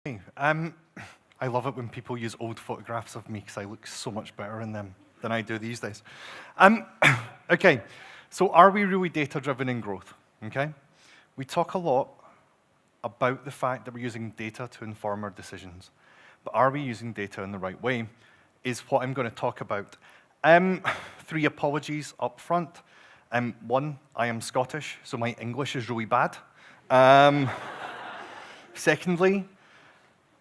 Hey, I love it when people use old photographs of me because I look so much better in them than I do these days. Okay, so are we really data-driven in growth? Okay, we talk a lot about the fact that we're using data to inform our decisions, but are we using data in the right way is what I'm going to talk about. 3 apologies up front. 1, I am Scottish, so my English is really bad. Secondly,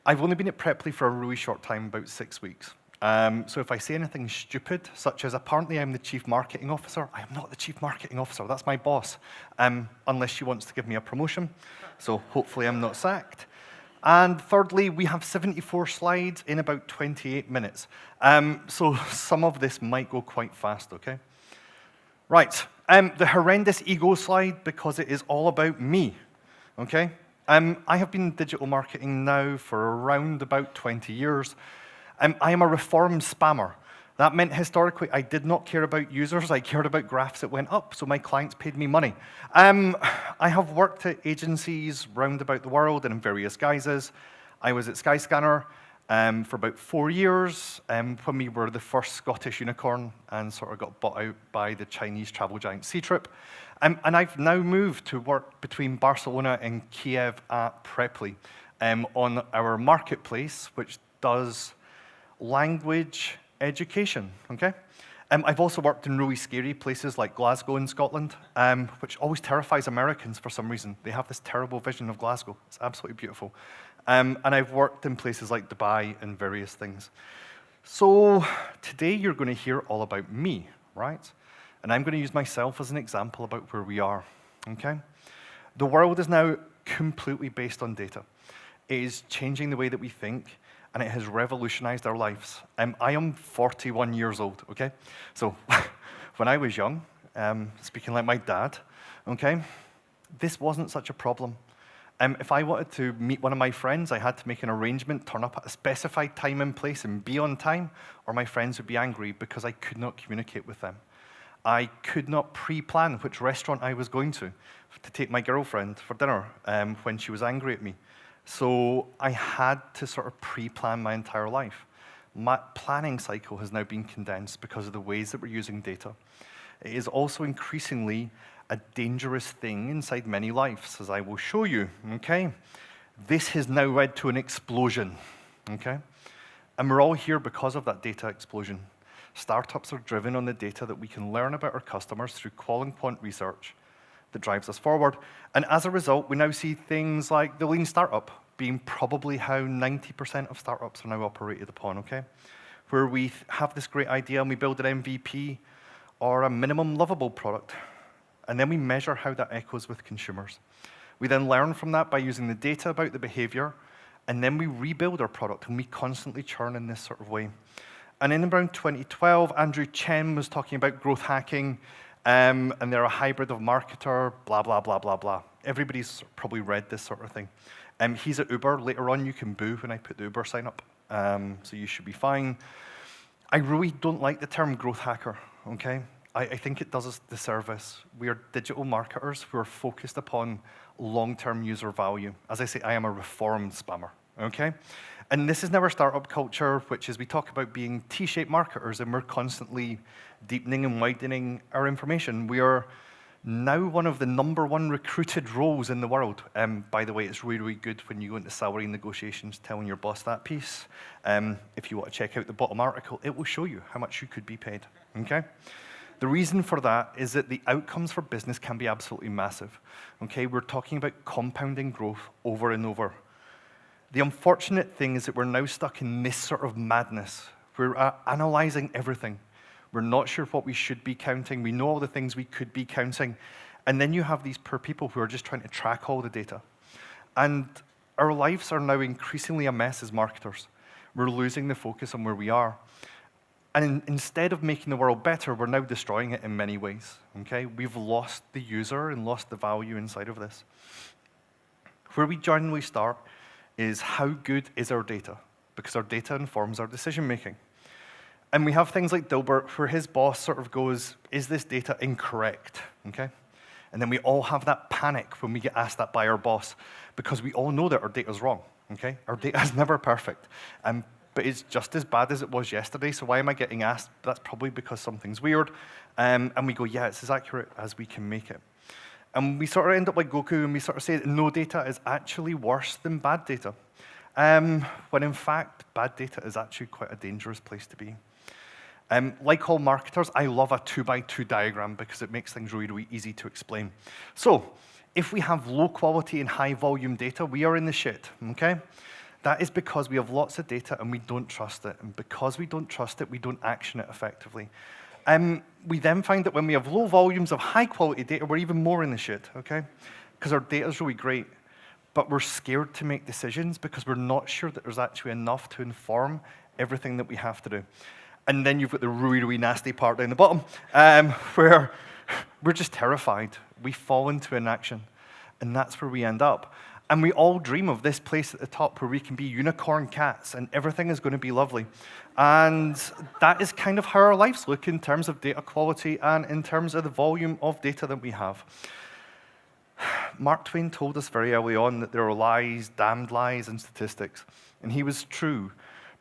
I've only been at Preply for a really short time, about 6 weeks. So if I say anything stupid, such as apparently I'm the chief marketing officer, I am not the chief marketing officer, that's my boss, unless she wants to give me a promotion. So hopefully I'm not sacked. And thirdly, we have 74 slides in about 28 minutes. So some of this might go quite fast, okay? Right, the horrendous ego slide, because it is all about me, okay? I have been in digital marketing now for around about 20 years. I am a reformed spammer. That meant historically I did not care about users, I cared about graphs that went up, so my clients paid me money. I have worked at agencies round about the world and in various guises. I was at Skyscanner for about 4 years when we were the first Scottish unicorn and sort of got bought out by the Chinese travel giant Ctrip. And I've now moved to work between Barcelona and Kiev at Preply on our marketplace, which does language education, okay? I've also worked in really scary places like Glasgow in Scotland, which always terrifies Americans for some reason. They have this terrible vision of Glasgow. It's absolutely beautiful. And I've worked in places like Dubai and various things. So today you're going to hear all about me, right? And I'm going to use myself as an example about where we are, okay? The world is now completely based on data. It is changing the way that we think, and it has revolutionized our lives. I am 41 years old, okay? So when I was young, speaking like my dad, okay, this wasn't such a problem. If I wanted to meet one of my friends, I had to make an arrangement, turn up at a specified time and place, and be on time, or my friends would be angry because I could not communicate with them. I could not pre-plan which restaurant I was going to take my girlfriend for dinner when she was angry at me. So I had to sort of pre-plan my entire life. My planning cycle has now been condensed because of the ways that we're using data. It is also increasingly a dangerous thing inside many lives, as I will show you, okay? This has now led to an explosion, okay? And we're all here because of that data explosion. Startups are driven on the data that we can learn about our customers through qual and quant research that drives us forward. And as a result, we now see things like the lean startup being probably how 90% of startups are now operated upon, okay? Where we have this great idea and we build an MVP or a minimum lovable product, and then we measure how that echoes with consumers. We then learn from that by using the data about the behavior, and then we rebuild our product, and we constantly churn in this sort of way. And in around 2012, Andrew Chen was talking about growth hacking, and they're a hybrid of marketer, blah, blah, blah, blah, blah. Everybody's probably read this sort of thing. He's at Uber. Later on, you can boo when I put the Uber sign up, so you should be fine. I really don't like the term growth hacker, okay? I think it does us disservice. We are digital marketers who are focused upon long-term user value. As I say, I am a reformed spammer, okay? And this is now our startup culture, which is we talk about being T-shaped marketers, and we're constantly deepening and widening our information. We are now one of the #1 recruited roles in the world. By the way, it's really, really good when you go into salary negotiations telling your boss that piece. If you want to check out the bottom article, it will show you how much you could be paid, okay? The reason for that is that the outcomes for business can be absolutely massive, okay? We're talking about compounding growth over and over. The unfortunate thing is that we're now stuck in this sort of madness. We're analyzing everything. We're not sure what we should be counting. We know all the things we could be counting. And then you have these poor people who are just trying to track all the data. And our lives are now increasingly a mess as marketers. We're losing the focus on where we are. And instead of making the world better, we're now destroying it in many ways, okay? We've lost the user and lost the value inside of this. Where we generally start is how good is our data? Because our data informs our decision making. And we have things like Dilbert, where his boss sort of goes, is this data incorrect, okay? And then we all have that panic when we get asked that by our boss, because we all know that our data's wrong, okay? Our data is never perfect, but it's just as bad as it was yesterday, so why am I getting asked? That's probably because something's weird, and we go, yeah, it's as accurate as we can make it. And we sort of end up like Goku, and we sort of say that no data is actually worse than bad data, when in fact, bad data is actually quite a dangerous place to be. Like all marketers, I love a 2x2 diagram because it makes things really, really easy to explain. So, if we have low quality and high volume data, we are in the shit, okay? That is because we have lots of data and we don't trust it. And because we don't trust it, we don't action it effectively. We then find that when we have low volumes of high quality data, we're even more in the shit, okay? Because our data is really great, but we're scared to make decisions because we're not sure that there's actually enough to inform everything that we have to do. And then you've got the really, really nasty part down the bottom, where we're just terrified. We fall into inaction, and that's where we end up. And we all dream of this place at the top where we can be unicorn cats, and everything is going to be lovely. And that is kind of how our lives look in terms of data quality and in terms of the volume of data that we have. Mark Twain told us very early on that there are lies, damned lies, in statistics. And he was true,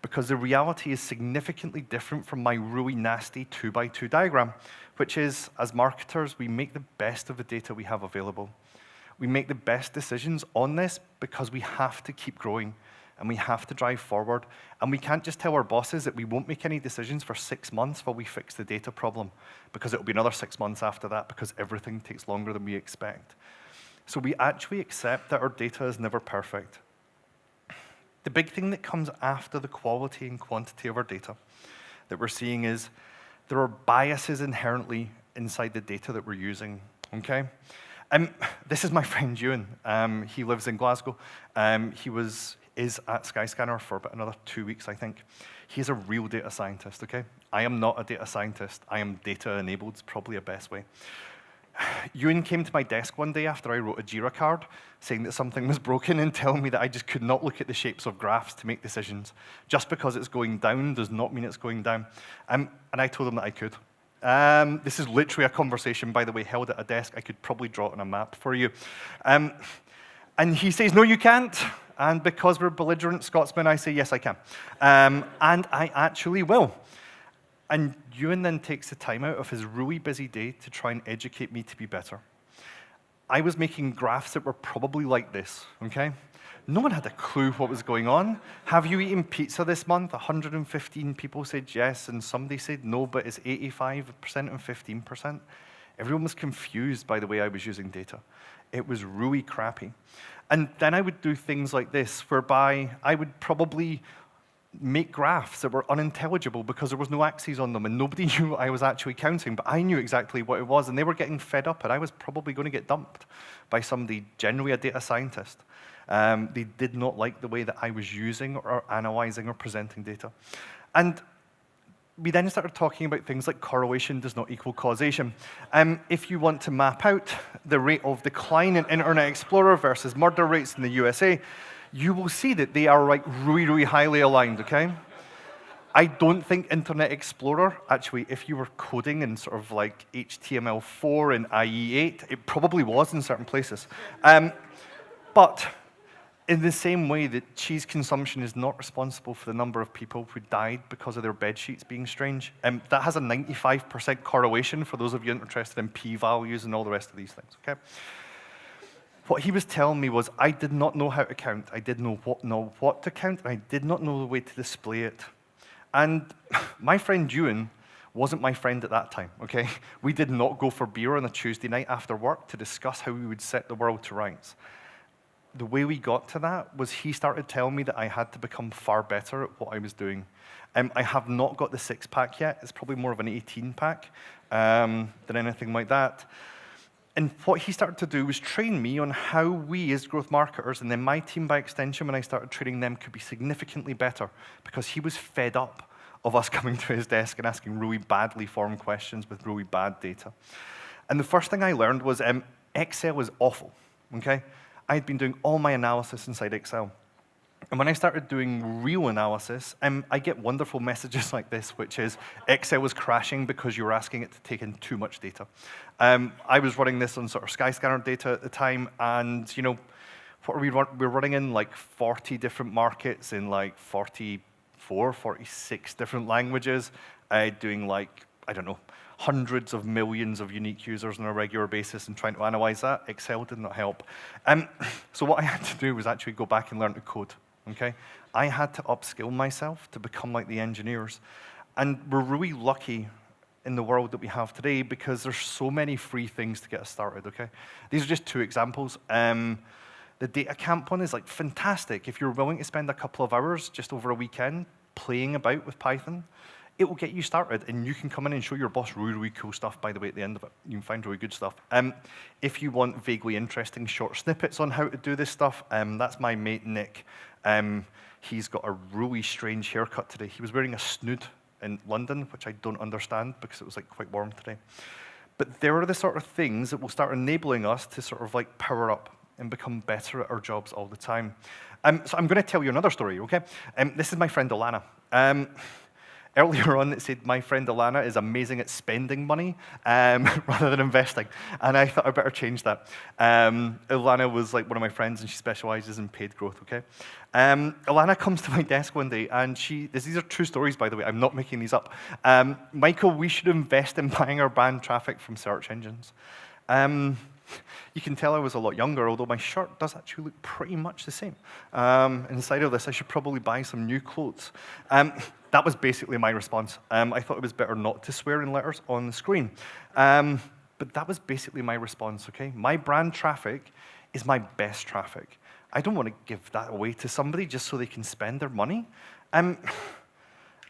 because the reality is significantly different from my really nasty 2x2 diagram, which is, as marketers, we make the best of the data we have available. We make the best decisions on this because we have to keep growing, and we have to drive forward. And we can't just tell our bosses that we won't make any decisions for 6 months while we fix the data problem, because it'll be another 6 months after that because everything takes longer than we expect. So we actually accept that our data is never perfect. The big thing that comes after the quality and quantity of our data that we're seeing is there are biases inherently inside the data that we're using, okay? This is my friend Ewan. He lives in Glasgow. He is at Skyscanner for about another 2 weeks, I think. He's a real data scientist, okay? I am not a data scientist. I am data-enabled, is probably a best way. Ewan came to my desk one day after I wrote a Jira card saying that something was broken and telling me that I just could not look at the shapes of graphs to make decisions. Just because it's going down does not mean it's going down. And I told him that I could. This is literally a conversation, by the way, held at a desk. I could probably draw it on a map for you. And he says, no, you can't. And because we're belligerent Scotsmen, I say, yes, I can. And I actually will. And Ewan then takes the time out of his really busy day to try and educate me to be better. I was making graphs that were probably like this, okay? No one had a clue what was going on. Have you eaten pizza this month? 115 people said yes, and somebody said no, but it's 85% and 15%. Everyone was confused by the way I was using data. It was really crappy. And then I would do things like this, whereby I would probably make graphs that were unintelligible because there was no axes on them and nobody knew what I was actually counting, but I knew exactly what it was, and they were getting fed up, and I was probably going to get dumped by somebody, generally a data scientist. They did not like the way that I was using or analyzing or presenting data. And we then started talking about things like correlation does not equal causation. If you want to map out the rate of decline in Internet Explorer versus murder rates in the USA, you will see that they are like really, really highly aligned, okay? I don't think Internet Explorer, actually, if you were coding in sort of like HTML4 and IE8, it probably was in certain places. But in the same way that cheese consumption is not responsible for the number of people who died because of their bed sheets being strange, that has a 95% correlation for those of you interested in p-values and all the rest of these things, okay? What he was telling me was I did not know how to count. I did not know what to count, and I did not know the way to display it. And my friend Ewan wasn't my friend at that time, okay? We did not go for beer on a Tuesday night after work to discuss how we would set the world to rights. The way we got to that was he started telling me that I had to become far better at what I was doing. I have not got the 6-pack yet. It's probably more of an 18-pack than anything like that. And what he started to do was train me on how we as growth marketers, and then my team by extension when I started training them, could be significantly better, because he was fed up of us coming to his desk and asking really badly formed questions with really bad data. And the first thing I learned was Excel is awful, okay? I had been doing all my analysis inside Excel. And when I started doing real analysis, I get wonderful messages like this, which is Excel was crashing because you were asking it to take in too much data. I was running this on sort of Skyscanner data at the time, and what are we we're running in like 40 different markets in like 44, 46 different languages, doing like, I don't know, hundreds of millions of unique users on a regular basis and trying to analyze that. Excel did not help. So what I had to do was actually go back and learn to code, okay? I had to upskill myself to become like the engineers. And we're really lucky in the world that we have today because there's so many free things to get us started, okay? These are just two examples. The data camp one is like fantastic. If you're willing to spend a couple of hours just over a weekend playing about with Python, it will get you started, and you can come in and show your boss really, really cool stuff, by the way, at the end of it. You can find really good stuff. If you want vaguely interesting short snippets on how to do this stuff, that's my mate, Nick. He's got a really strange haircut today. He was wearing a snood in London, which I don't understand because it was like quite warm today. But there are the sort of things that will start enabling us to sort of like power up and become better at our jobs all the time. So I'm going to tell you another story, okay? This is my friend Alana. Earlier on, it said my friend Alana is amazing at spending money rather than investing, and I thought I better change that. Alana was like one of my friends, and she specializes in paid growth, okay? Alana comes to my desk one day, and these are true stories, by the way, I'm not making these up. Michael, we should invest in buying our brand traffic from search engines. You can tell I was a lot younger, although my shirt does actually look pretty much the same. Inside of this, I should probably buy some new clothes. That was basically my response. I thought it was better not to swear in letters on the screen. But that was basically my response, okay? My brand traffic is my best traffic. I don't want to give that away to somebody just so they can spend their money. And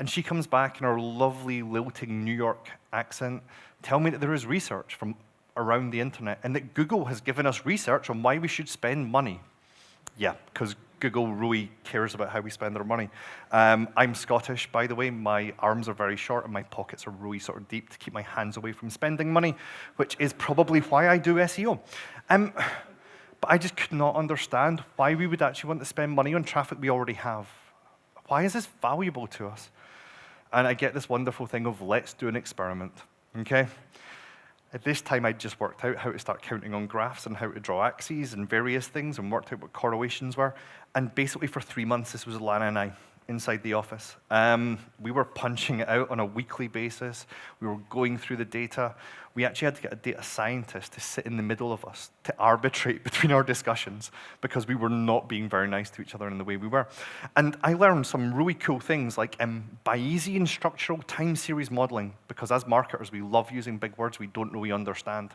she comes back in her lovely, lilting New York accent, tell me that there is research from around the internet, and that Google has given us research on why we should spend money. Yeah, because Google really cares about how we spend our money. I'm Scottish, by the way. My arms are very short, and my pockets are really sort of deep to keep my hands away from spending money, which is probably why I do SEO. But I just could not understand why we would actually want to spend money on traffic we already have. Why is this valuable to us? And I get this wonderful thing of let's do an experiment, okay? At this time, I'd just worked out how to start counting on graphs and how to draw axes and various things and worked out what correlations were. And basically for 3 months, this was Lana and I inside the office. We were punching it out on a weekly basis. We were going through the data. We actually had to get a data scientist to sit in the middle of us to arbitrate between our discussions because we were not being very nice to each other in the way we were. And I learned some really cool things like Bayesian structural time series modeling, because as marketers, we love using big words we don't really understand.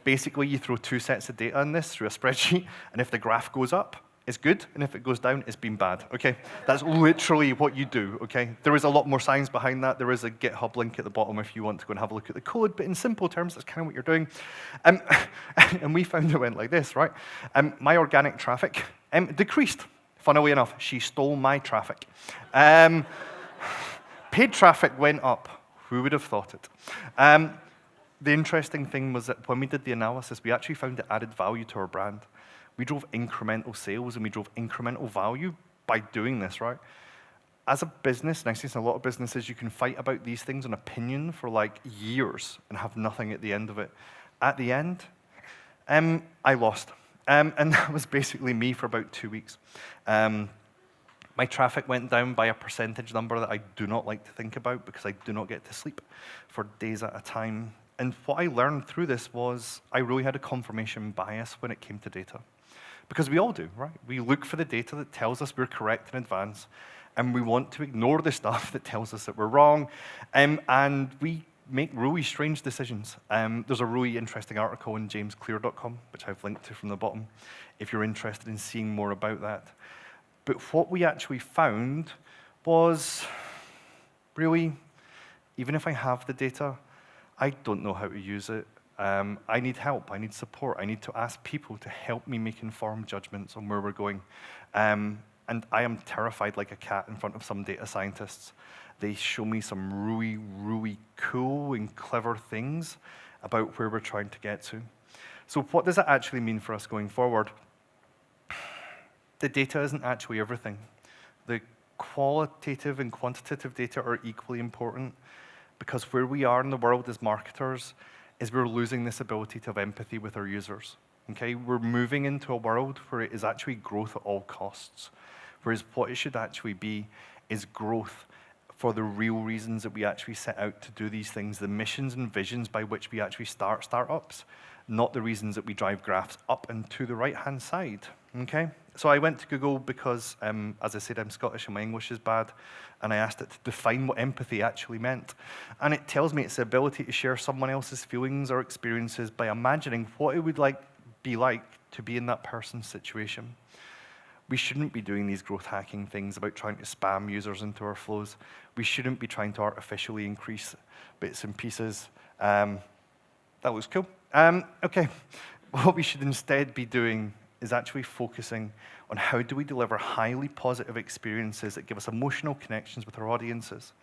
Basically, you throw 2 sets of data in this through a spreadsheet, and if the graph goes up, it's good, and if it goes down, it's been bad, okay? That's literally what you do, okay? There is a lot more science behind that. There is a GitHub link at the bottom if you want to go and have a look at the code, but in simple terms, that's kind of what you're doing. And we found it went like this, right? My organic traffic decreased. Funnily enough, she stole my traffic. Paid traffic went up. Who would have thought it? The interesting thing was that when we did the analysis, we actually found it added value to our brand. We drove incremental sales and we drove incremental value by doing this, right? As a business, and I see this in a lot of businesses, you can fight about these things on opinion for like years and have nothing at the end of it. At the end, I lost. And that was basically me for about 2 weeks. My traffic went down by a percentage number that I do not like to think about because I do not get to sleep for days at a time. And what I learned through this was I really had a confirmation bias when it came to data. Because we all do, right? We look for the data that tells us we're correct in advance, and we want to ignore the stuff that tells us that we're wrong, and we make really strange decisions. There's a really interesting article on jamesclear.com, which I've linked to from the bottom, if you're interested in seeing more about that. But what we actually found was, really, even if I have the data, I don't know how to use it. I need help, I need support, I need to ask people to help me make informed judgments on where we're going. And I am terrified like a cat in front of some data scientists. They show me some really, really cool and clever things about where we're trying to get to. So what does that actually mean for us going forward? The data isn't actually everything. The qualitative and quantitative data are equally important because where we are in the world as marketers is we're losing this ability to have empathy with our users. okay? We're moving into a world where it is actually growth at all costs, whereas what it should actually be is growth for the real reasons that we actually set out to do these things, the missions and visions by which we actually start startups, not the reasons that we drive graphs up and to the right-hand side, okay? So I went to Google because, as I said, I'm Scottish and my English is bad, and I asked it to define what empathy actually meant. And it tells me it's the ability to share someone else's feelings or experiences by imagining what it would be like to be in that person's situation. We shouldn't be doing these growth hacking things about trying to spam users into our flows. We shouldn't be trying to artificially increase bits and pieces. That looks cool. Okay, what we should instead be doing is actually focusing on how do we deliver highly positive experiences that give us emotional connections with our audiences.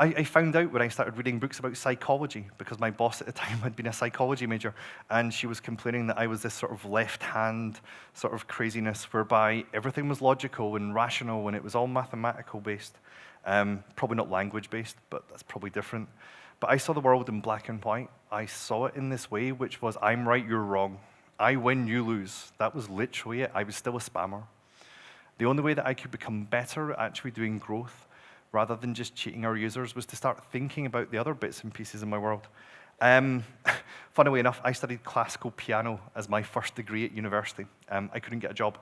I found out when I started reading books about psychology, because my boss at the time had been a psychology major, and she was complaining that I was this sort of left-hand sort of craziness whereby everything was logical and rational and it was all mathematical-based. Probably not language-based, but that's probably different. But I saw the world in black and white. I saw it in this way, which was, I'm right, you're wrong. I win, you lose. That was literally it. I was still a spammer. The only way that I could become better at actually doing growth, rather than just cheating our users, was to start thinking about the other bits and pieces in my world. Funnily enough, I studied classical piano as my first degree at university. I couldn't get a job,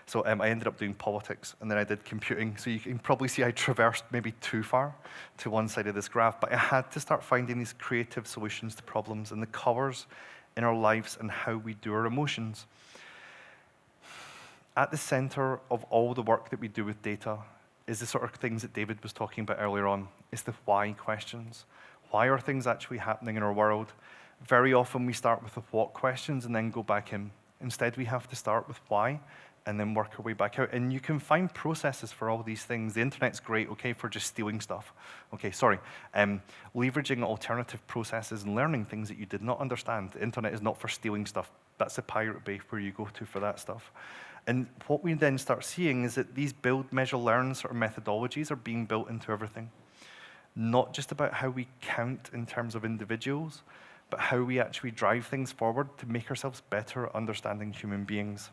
so I ended up doing politics, and then I did computing. So you can probably see I traversed maybe too far to one side of this graph, but I had to start finding these creative solutions to problems and the colors in our lives and how we do our emotions. At the center of all the work that we do with data is the sort of things that David was talking about earlier on. It's the why questions. Why are things actually happening in our world? Very often we start with the what questions and then go back in. Instead, we have to start with why and then work our way back out. And you can find processes for all these things. The internet's great, okay, for just stealing stuff. Okay, sorry. Leveraging alternative processes and learning things that you did not understand. The internet is not for stealing stuff. That's the Pirate Bay where you go to for that stuff. And what we then start seeing is that these build, measure, learn sort of methodologies are being built into everything. Not just about how we count in terms of individuals, but how we actually drive things forward to make ourselves better at understanding human beings.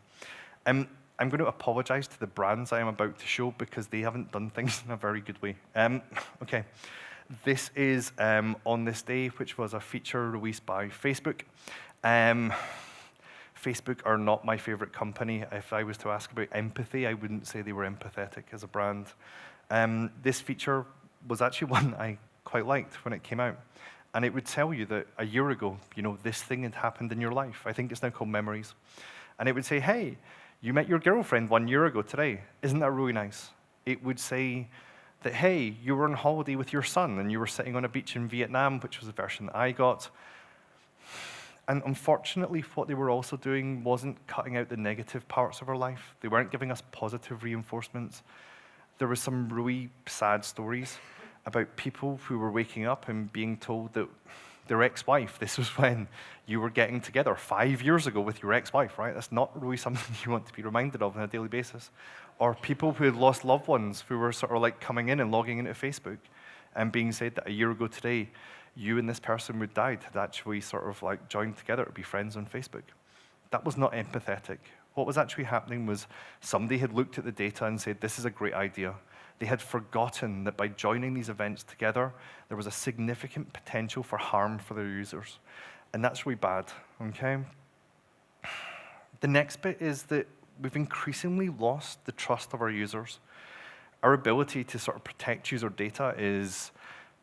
I'm going to apologize to the brands I am about to show because they haven't done things in a very good way. Okay, this is On This Day, which was a feature released by Facebook. Facebook are not my favorite company. If I was to ask about empathy, I wouldn't say they were empathetic as a brand. This feature was actually one I quite liked when it came out. And it would tell you that a year ago, this thing had happened in your life. I think it's now called Memories. And it would say, hey, you met your girlfriend 1 year ago today. Isn't that really nice? It would say that, hey, you were on holiday with your son and you were sitting on a beach in Vietnam, which was the version that I got. And unfortunately, what they were also doing wasn't cutting out the negative parts of our life. They weren't giving us positive reinforcements. There were some really sad stories about people who were waking up and being told that their ex-wife, this was when you were getting together 5 years ago with your ex-wife, right? That's not really something you want to be reminded of on a daily basis. Or people who had lost loved ones who were sort of like coming in and logging into Facebook and being said that a year ago today, you and this person who died had actually sort of like joined together to be friends on Facebook. That was not empathetic. What was actually happening was somebody had looked at the data and said, this is a great idea. They had forgotten that by joining these events together, there was a significant potential for harm for their users. And that's really bad, okay? The next bit is that we've increasingly lost the trust of our users. Our ability to sort of protect user data is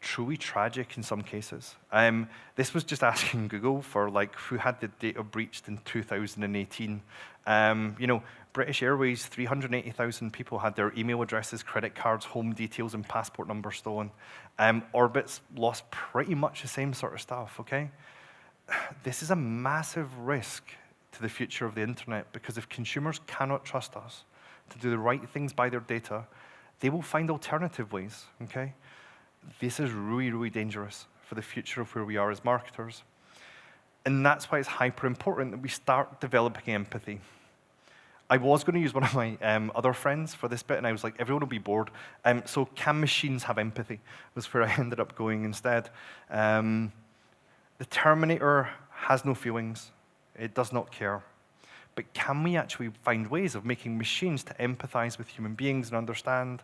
truly tragic in some cases. This was just asking Google for like who had the data breached in 2018. British Airways, 380,000 people had their email addresses, credit cards, home details, and passport numbers stolen. Orbit's lost pretty much the same sort of stuff, okay? This is a massive risk to the future of the internet because if consumers cannot trust us to do the right things by their data, they will find alternative ways, okay? This is really, really dangerous for the future of where we are as marketers. And that's why it's hyper important that we start developing empathy. I was going to use one of my other friends for this bit, and I was like, everyone will be bored. So can machines have empathy? Was where I ended up going instead. The Terminator has no feelings. It does not care. But can we actually find ways of making machines to empathize with human beings and understand?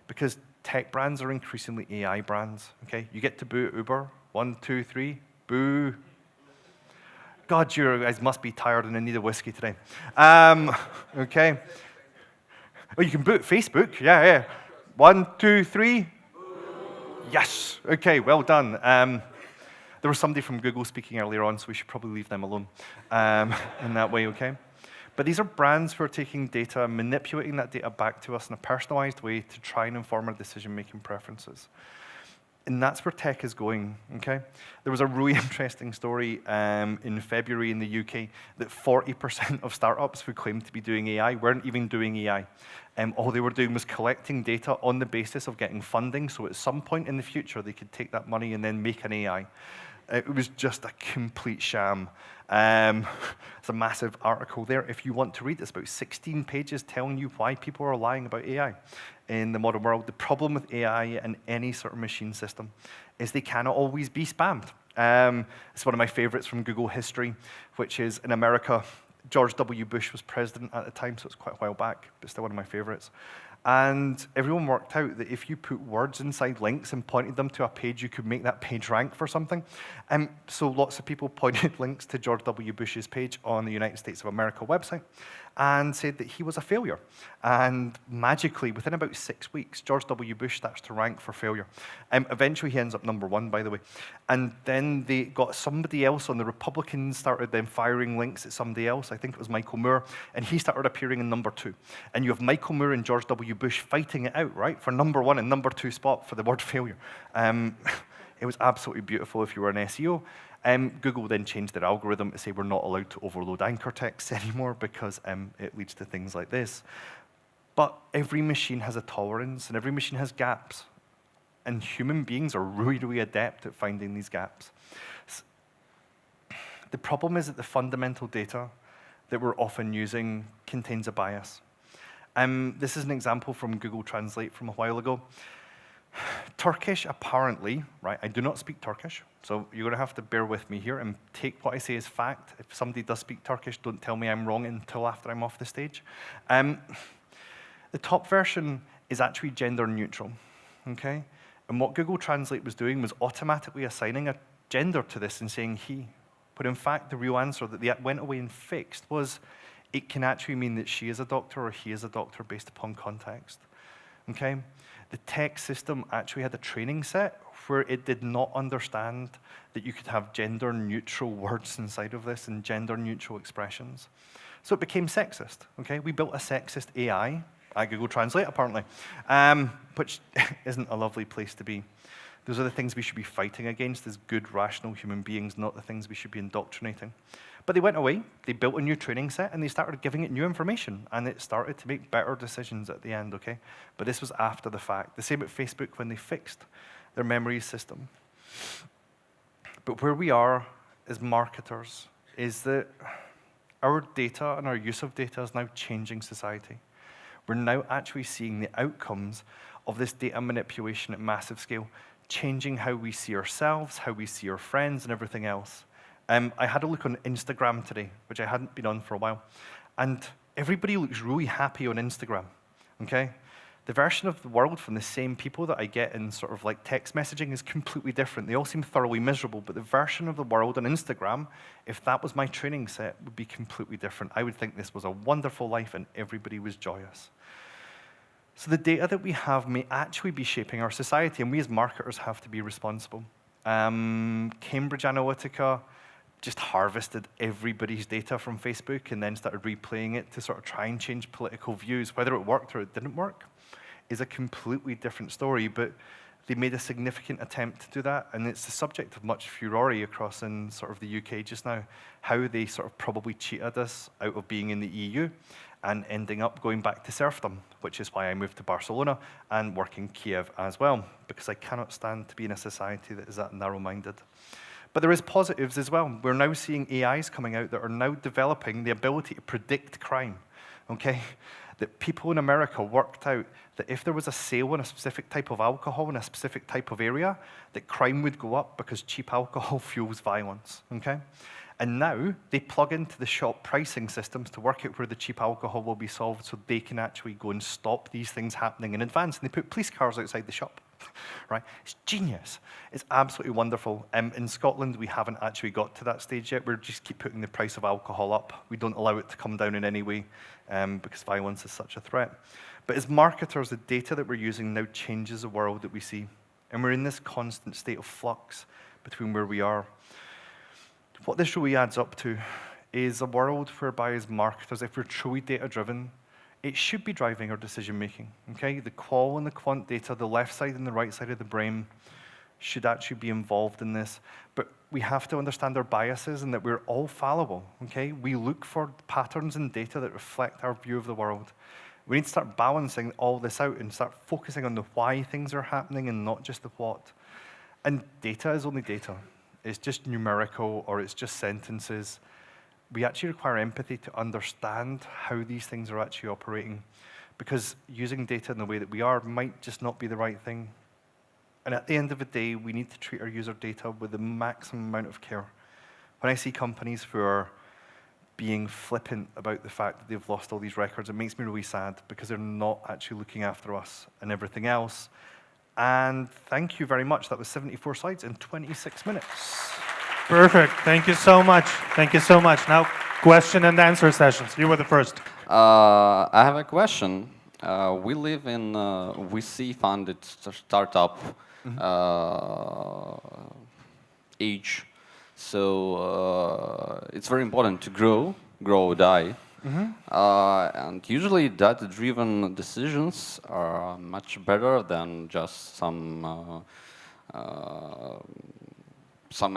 Because tech brands are increasingly AI brands, okay? You get to boo at Uber. 1, 2, 3, boo. God, you guys must be tired and in need of whiskey today. Okay. Oh, you can boo at Facebook. Yeah. 1, 2, 3. Yes. Okay, well done. There was somebody from Google speaking earlier on, so we should probably leave them alone in that way, okay? But these are brands who are taking data and manipulating that data back to us in a personalized way to try and inform our decision-making preferences. And that's where tech is going, okay? There was a really interesting story in February in the UK that 40% of startups who claimed to be doing AI weren't even doing AI. All they were doing was collecting data on the basis of getting funding, so at some point in the future, they could take that money and then make an AI. It was just a complete sham. It's a massive article there. If you want to read, it's about 16 pages telling you why people are lying about AI in the modern world. The problem with AI and any sort of machine system is they cannot always be spammed. It's one of my favorites from Google history, which is in America, George W. Bush was president at the time, so it's quite a while back, but still one of my favorites. And everyone worked out that if you put words inside links and pointed them to a page, you could make that page rank for something. So lots of people pointed links to George W. Bush's page on the United States of America website and said that he was a failure. And magically, within about 6 weeks, George W. Bush starts to rank for failure. Eventually, he ends up #1, by the way. And then they got somebody else on the Republicans started then firing links at somebody else. I think it was Michael Moore, and he started appearing in #2. And you have Michael Moore and George W. Bush fighting it out, right, for #1 and #2 spot for the word failure. It was absolutely beautiful if you were an SEO. Google then changed their algorithm to say we're not allowed to overload anchor text anymore because it leads to things like this. But every machine has a tolerance and every machine has gaps. And human beings are really, really adept at finding these gaps. The problem is that the fundamental data that we're often using contains a bias. This is an example from Google Translate from a while ago. Turkish, apparently, right, I do not speak Turkish, so you're going to have to bear with me here and take what I say as fact. If somebody does speak Turkish, don't tell me I'm wrong until after I'm off the stage. The top version is actually gender neutral, okay? And what Google Translate was doing was automatically assigning a gender to this and saying he. But in fact, the real answer that they went away and fixed was it can actually mean that she is a doctor or he is a doctor based upon context, okay? The tech system actually had a training set where it did not understand that you could have gender-neutral words inside of this and gender-neutral expressions. So it became sexist, okay? We built a sexist AI at Google Translate, apparently, which isn't a lovely place to be. Those are the things we should be fighting against as good, rational human beings, not the things we should be indoctrinating. But they went away, they built a new training set, and they started giving it new information, and it started to make better decisions at the end, okay? But this was after the fact. The same at Facebook when they fixed their memory system. But where we are as marketers is that our data and our use of data is now changing society. We're now actually seeing the outcomes of this data manipulation at massive scale, changing how we see ourselves, how we see our friends, and everything else. I had a look on Instagram today, which I hadn't been on for a while, and everybody looks really happy on Instagram, okay? The version of the world from the same people that I get in sort of like text messaging is completely different. They all seem thoroughly miserable, but the version of the world on Instagram, if that was my training set, would be completely different. I would think this was a wonderful life and everybody was joyous. So the data that we have may actually be shaping our society, and we as marketers have to be responsible. Cambridge Analytica just harvested everybody's data from Facebook and then started replaying it to sort of try and change political views. Whether it worked or it didn't work is a completely different story, but they made a significant attempt to do that, and it's the subject of much furore across in sort of the UK just now, how they sort of probably cheated us out of being in the EU and ending up going back to serfdom, which is why I moved to Barcelona and work in Kiev as well, because I cannot stand to be in a society that is that narrow-minded. But there is positives as well. We're now seeing AIs coming out that are now developing the ability to predict crime, okay? That people in America worked out that if there was a sale on a specific type of alcohol in a specific type of area, that crime would go up because cheap alcohol fuels violence, okay? And now they plug into the shop pricing systems to work out where the cheap alcohol will be sold so they can actually go and stop these things happening in advance. And they put police cars outside the shop, right? It's genius. It's absolutely wonderful. In Scotland, we haven't actually got to that stage yet. We just keep putting the price of alcohol up. We don't allow it to come down in any way because violence is such a threat. But as marketers, the data that we're using now changes the world that we see. And we're in this constant state of flux between where we are. What this really adds up to is a world whereby as marketers, if we're truly data-driven, it should be driving our decision-making, okay? The qual and the quant data, the left side and the right side of the brain should actually be involved in this. But we have to understand our biases and that we're all fallible, okay? We look for patterns in data that reflect our view of the world. We need to start balancing all this out and start focusing on the why things are happening and not just the what. And data is only data. It's just numerical or it's just sentences. We actually require empathy to understand how these things are actually operating, because using data in the way that we are might just not be the right thing. And at the end of the day, we need to treat our user data with the maximum amount of care. When I see companies who are being flippant about the fact that they've lost all these records, it makes me really sad because they're not actually looking after us and everything else. And thank you very much. That was 74 slides in 26 minutes. Perfect. Thank you so much. Thank you so much. Now, question and answer sessions. You were the first. I have a question. We live in VC-funded startup age, so it's very important to grow or die. And usually data-driven decisions are much better than just some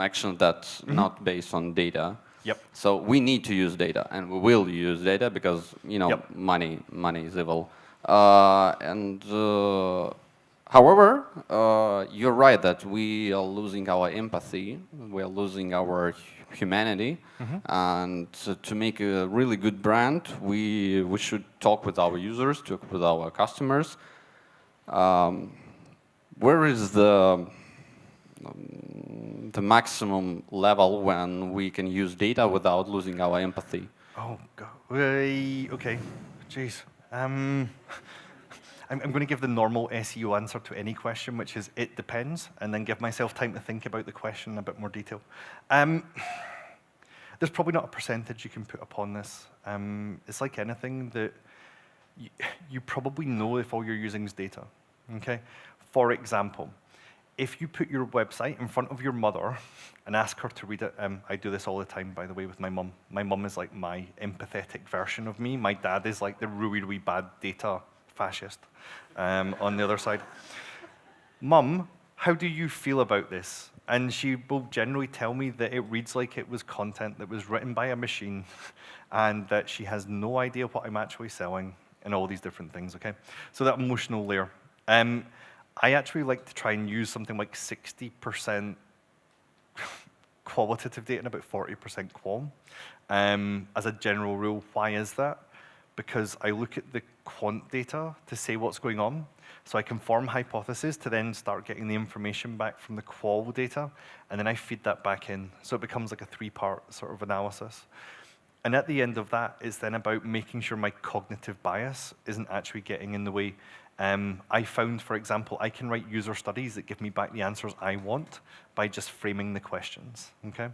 action that's not based on data. Yep. So we need to use data, and we will use data because money is evil. However, you're right that we are losing our empathy, we are losing our humanity, and to make a really good brand, we should talk with our users, talk with our customers. Where is the maximum level when we can use data without losing our empathy? Oh, God. Okay. Jeez. I'm going to give the normal SEO answer to any question, which is it depends, and then give myself time to think about the question in a bit more detail. There's probably not a percentage you can put upon this. It's like anything that you probably know if all you're using is data. Okay? For example, if you put your website in front of your mother and ask her to read it, I do this all the time, by the way, with my mum. My mum is like my empathetic version of me. My dad is like the really, really bad data fascist on the other side. Mum, how do you feel about this? And she will generally tell me that it reads like it was content that was written by a machine and that she has no idea what I'm actually selling and all these different things, okay? So that emotional layer. I actually like to try and use something like 60% qualitative data and about 40% qual as a general rule. Why is that? Because I look at the quant data to say what's going on, so I can form hypotheses to then start getting the information back from the qual data, and then I feed that back in. So it becomes like a three-part sort of analysis. And at the end of that, it's then about making sure my cognitive bias isn't actually getting in the way. I found, for example, I can write user studies that give me back the answers I want by just framing the questions, okay?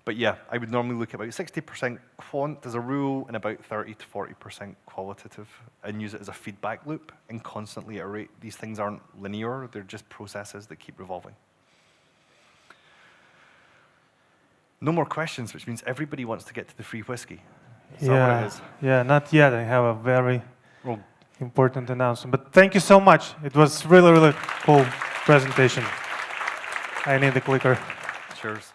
But yeah, I would normally look at about 60% quant as a rule and about 30 to 40% qualitative and use it as a feedback loop and constantly iterate. These things aren't linear, they're just processes that keep revolving. No more questions, which means everybody wants to get to the free whiskey. Is that what it is? Yeah, not yet. I have a very important announcement. But thank you so much. It was really, really cool presentation. I need the clicker. Cheers.